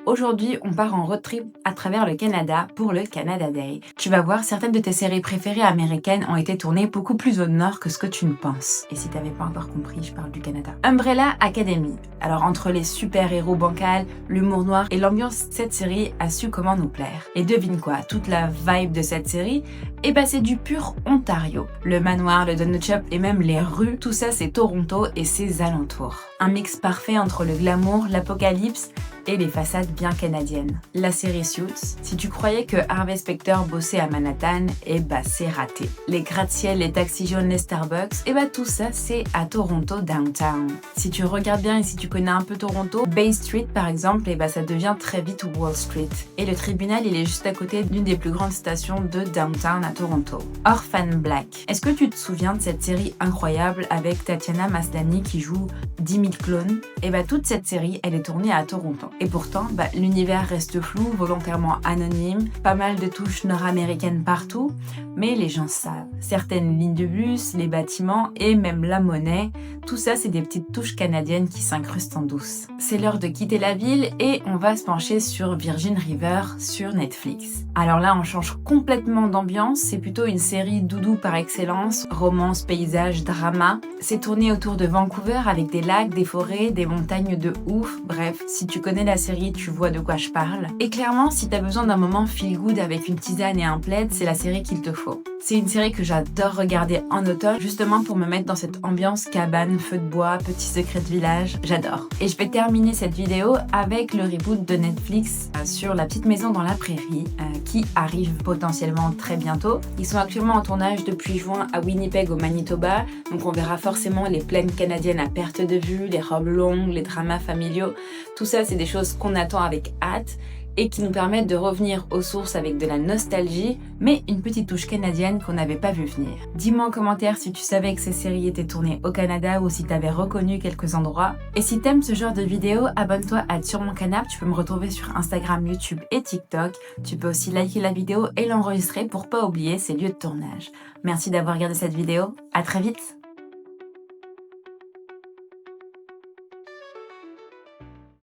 Aujourd'hui, on part en road trip à travers le Canada pour le Canada Day. Tu vas voir, certaines de tes séries préférées américaines ont été tournées beaucoup plus au nord que ce que tu ne penses. Et si t'avais pas encore compris, je parle du Canada. Umbrella Academy. Alors entre les super-héros bancals, l'humour noir et l'ambiance, cette série a su comment nous plaire. Et devine quoi, toute la vibe de cette série, c'est du pur Ontario. Le manoir, le donut shop et même les rues, tout ça c'est Toronto et ses alentours. Un mix parfait entre le glamour, l'apocalypse et les façades bien canadiennes. La série Suits, si tu croyais que Harvey Specter bossait à Manhattan, c'est raté. Les gratte-ciel, les taxis jaunes, les Starbucks, tout ça c'est à Toronto downtown. Si tu regardes bien et si tu connais un peu Toronto, Bay Street par exemple, ça devient très vite Wall Street. Et le tribunal il est juste à côté d'une des plus grandes stations de downtown à Toronto. Orphan Black. Est-ce que tu te souviens de cette série incroyable avec Tatiana Maslany qui joue 10 000 clones? Toute cette série elle est tournée à Toronto. Et pourtant, l'univers reste flou, volontairement anonyme, pas mal de touches nord-américaines partout, mais les gens savent. Certaines lignes de bus, les bâtiments et même la monnaie, tout ça c'est des petites touches canadiennes qui s'incrustent en douce. C'est l'heure de quitter la ville et on va se pencher sur Virgin River sur Netflix. Alors là on change complètement d'ambiance, c'est plutôt une série doudou par excellence, romance, paysage, drama. C'est tourné autour de Vancouver avec des lacs, des forêts, des montagnes de ouf, bref, si tu connais la série, tu vois de quoi je parle. Et clairement, si t'as besoin d'un moment feel good avec une tisane et un plaid, c'est la série qu'il te faut. C'est une série que j'adore regarder en automne, justement pour me mettre dans cette ambiance cabane, feu de bois, petit secret de village, j'adore. Et je vais terminer cette vidéo avec le reboot de Netflix sur La Petite Maison dans la Prairie, qui arrive potentiellement très bientôt. Ils sont actuellement en tournage depuis juin à Winnipeg au Manitoba, donc on verra forcément les plaines canadiennes à perte de vue, les robes longues, les dramas familiaux, tout ça c'est des choses qu'on attend avec hâte et qui nous permettent de revenir aux sources avec de la nostalgie, mais une petite touche canadienne qu'on n'avait pas vu venir. Dis-moi en commentaire si tu savais que ces séries étaient tournées au Canada ou si t'avais reconnu quelques endroits. Et si t'aimes ce genre de vidéos, abonne-toi à Sur mon canapé, tu peux me retrouver sur Instagram, YouTube et TikTok. Tu peux aussi liker la vidéo et l'enregistrer pour pas oublier ses lieux de tournage. Merci d'avoir regardé cette vidéo, à très vite.